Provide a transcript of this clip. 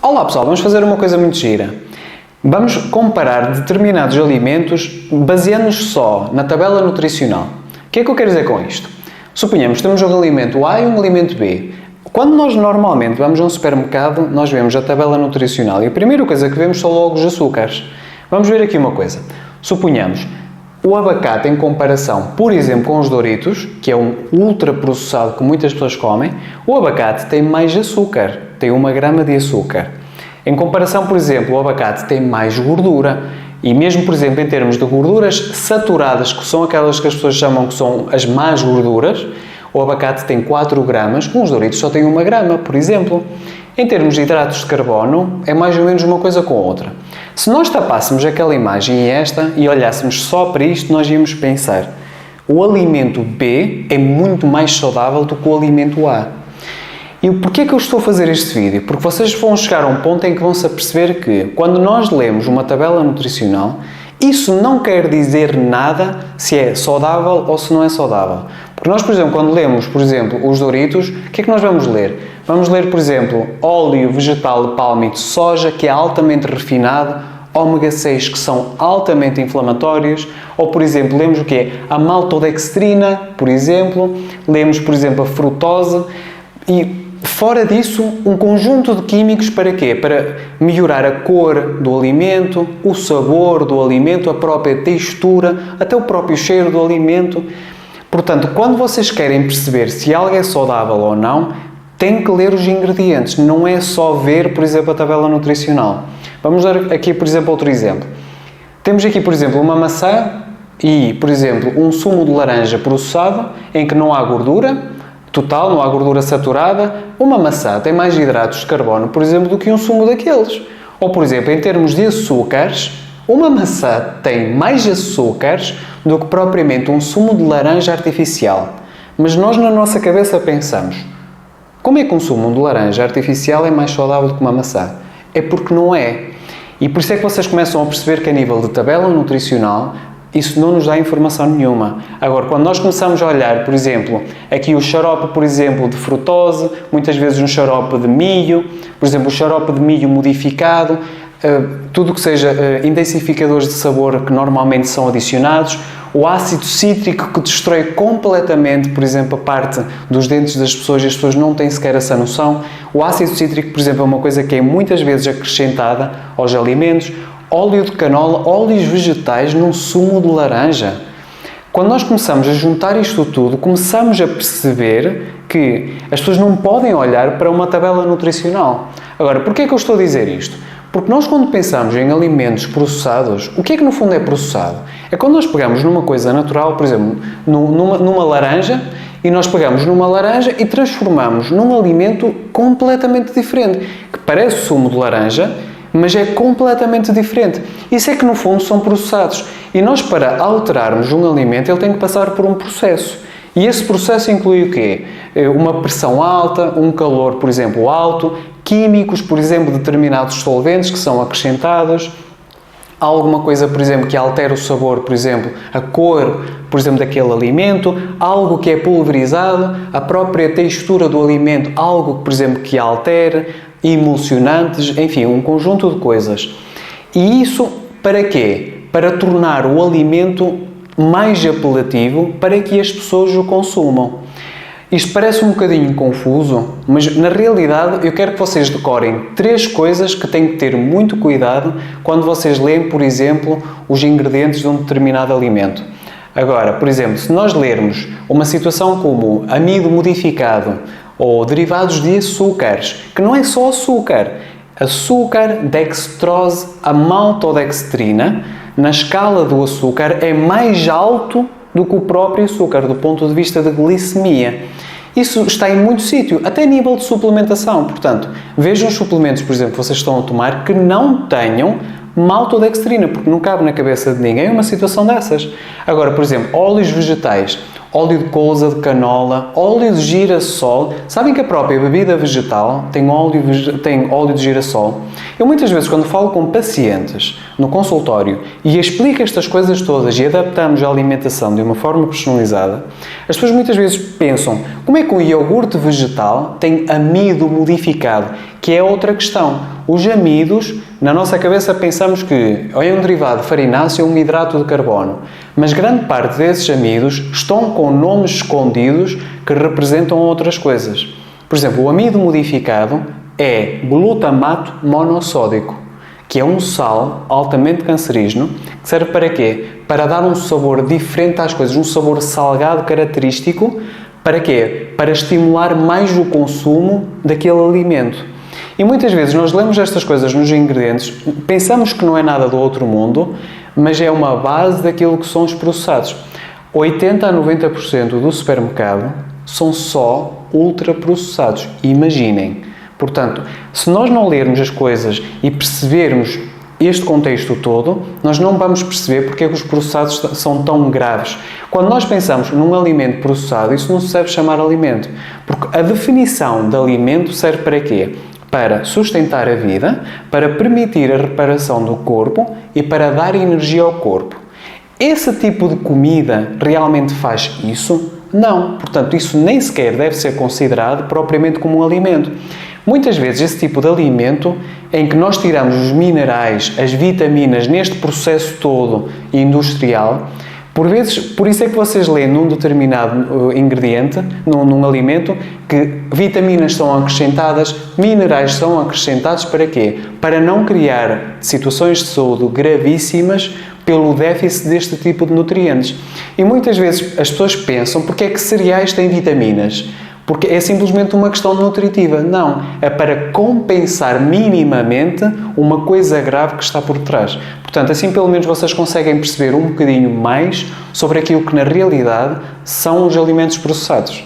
Olá pessoal, vamos fazer uma coisa muito gira. Vamos comparar determinados alimentos baseando-nos só na tabela nutricional. O que é que eu quero dizer com isto? Suponhamos que temos um alimento A e um alimento B. Quando nós normalmente vamos a um supermercado, nós vemos a tabela nutricional e a primeira coisa que vemos são logo os açúcares. Vamos ver aqui uma coisa. Suponhamos o abacate em comparação, por exemplo, com os Doritos, que é um ultraprocessado que muitas pessoas comem, o abacate tem mais açúcar, tem 1 grama de açúcar. Em comparação, por exemplo, o abacate tem mais gordura e mesmo, por exemplo, em termos de gorduras saturadas, que são aquelas que as pessoas chamam que são as más gorduras, o abacate tem 4 gramas, os Doritos só têm 1 grama, por exemplo. Em termos de hidratos de carbono, é mais ou menos uma coisa com a outra. Se nós tapássemos aquela imagem e esta e olhássemos só para isto, nós íamos pensar: o alimento B é muito mais saudável do que o alimento A. E porquê é que eu estou a fazer este vídeo? Porque vocês vão chegar a um ponto em que vão-se aperceber que, quando nós lemos uma tabela nutricional, isso não quer dizer nada se é saudável ou se não é saudável. Porque nós, por exemplo, quando lemos, por exemplo, os Doritos, o que é que nós vamos ler? Vamos ler, por exemplo, óleo vegetal de palma e de soja, que é altamente refinado, ômega 6, que são altamente inflamatórios, ou, por exemplo, lemos o quê? A maltodextrina, por exemplo, lemos, por exemplo, a frutose, e fora disso, um conjunto de químicos para quê? Para melhorar a cor do alimento, o sabor do alimento, a própria textura, até o próprio cheiro do alimento. Portanto, quando vocês querem perceber se algo é saudável ou não, têm que ler os ingredientes, não é só ver, por exemplo, a tabela nutricional. Vamos dar aqui, por exemplo, outro exemplo. Temos aqui, por exemplo, uma maçã e, por exemplo, um sumo de laranja processado, em que não há gordura total, não há gordura saturada. Uma maçã tem mais hidratos de carbono, por exemplo, do que um sumo daqueles. Ou, por exemplo, em termos de açúcares, uma maçã tem mais açúcares do que propriamente um sumo de laranja artificial. Mas nós, na nossa cabeça, pensamos: como é que um sumo de laranja artificial é mais saudável do que uma maçã? É porque não é. E por isso é que vocês começam a perceber que, a nível de tabela nutricional, isso não nos dá informação nenhuma. Agora, quando nós começamos a olhar, por exemplo, aqui o xarope, por exemplo, de frutose, muitas vezes um xarope de milho, por exemplo, o xarope de milho modificado, tudo que seja intensificadores de sabor que normalmente são adicionados, o ácido cítrico que destrói completamente, por exemplo, a parte dos dentes das pessoas e as pessoas não têm sequer essa noção. O ácido cítrico, por exemplo, é uma coisa que é muitas vezes acrescentada aos alimentos. Óleo de canola, óleos vegetais num sumo de laranja. Quando nós começamos a juntar isto tudo, começamos a perceber que as pessoas não podem olhar para uma tabela nutricional. Agora, porquê é que eu estou a dizer isto? Porque nós, quando pensamos em alimentos processados, o que é que no fundo é processado? É quando nós pegamos numa coisa natural, por exemplo, numa laranja, e nós pegamos numa laranja e transformamos num alimento completamente diferente, que parece sumo de laranja, mas é completamente diferente. Isso é que, no fundo, são processados. E nós, para alterarmos um alimento, ele tem que passar por um processo. E esse processo inclui o quê? Uma pressão alta, um calor, por exemplo, alto, químicos, por exemplo, determinados solventes que são acrescentados, alguma coisa, por exemplo, que altera o sabor, por exemplo, a cor, por exemplo, daquele alimento, algo que é pulverizado, a própria textura do alimento, algo, por exemplo, que altera, emulsionantes, enfim, um conjunto de coisas. E isso para quê? Para tornar o alimento mais apelativo para que as pessoas o consumam. Isto parece um bocadinho confuso, mas na realidade eu quero que vocês decorem 3 coisas que têm que ter muito cuidado quando vocês leem, por exemplo, os ingredientes de um determinado alimento. Agora, por exemplo, se nós lermos uma situação como amido modificado ou derivados de açúcares, que não é só açúcar, dextrose, a maltodextrina, na escala do açúcar é mais alto do que o próprio açúcar, do ponto de vista de glicemia. Isso está em muito sítio, até a nível de suplementação. Portanto, vejam os suplementos, por exemplo, que vocês estão a tomar, que não tenham maltodextrina, porque não cabe na cabeça de ninguém uma situação dessas. Agora, por exemplo, óleos vegetais. óleo de colza, de canola, óleo de girassol. Sabem que a própria bebida vegetal tem óleo de girassol? Eu muitas vezes, quando falo com pacientes no consultório e explico estas coisas todas e adaptamos a alimentação de uma forma personalizada, as pessoas muitas vezes pensam: como é que um iogurte vegetal tem amido modificado? Que é outra questão. Os amidos, na nossa cabeça pensamos que é um derivado farináceo ou um hidrato de carbono, mas grande parte desses amidos estão com nomes escondidos que representam outras coisas. Por exemplo, o amido modificado é glutamato monossódico, que é um sal altamente cancerígeno, que serve para quê? Para dar um sabor diferente às coisas, um sabor salgado característico. Para quê? Para estimular mais o consumo daquele alimento. E muitas vezes nós lemos estas coisas nos ingredientes, pensamos que não é nada do outro mundo, mas é uma base daquilo que são os processados. 80 a 90% do supermercado são só ultraprocessados. Imaginem. Portanto, se nós não lermos as coisas e percebermos este contexto todo, nós não vamos perceber porque é que os processados são tão graves. Quando nós pensamos num alimento processado, isso não se deve chamar alimento. Porque a definição de alimento serve para quê? Para sustentar a vida, para permitir a reparação do corpo e para dar energia ao corpo. Esse tipo de comida realmente faz isso? Não. Portanto, isso nem sequer deve ser considerado propriamente como um alimento. Muitas vezes esse tipo de alimento em que nós tiramos os minerais, as vitaminas neste processo todo industrial, por isso é que vocês leem num determinado ingrediente, num alimento, que vitaminas são acrescentadas, minerais são acrescentados para quê? Para não criar situações de saúde gravíssimas pelo déficit deste tipo de nutrientes. E muitas vezes as pessoas pensam: porque é que cereais têm vitaminas? Porque é simplesmente uma questão nutritiva. Não, é para compensar minimamente uma coisa grave que está por trás. Portanto, assim pelo menos vocês conseguem perceber um bocadinho mais sobre aquilo que na realidade são os alimentos processados.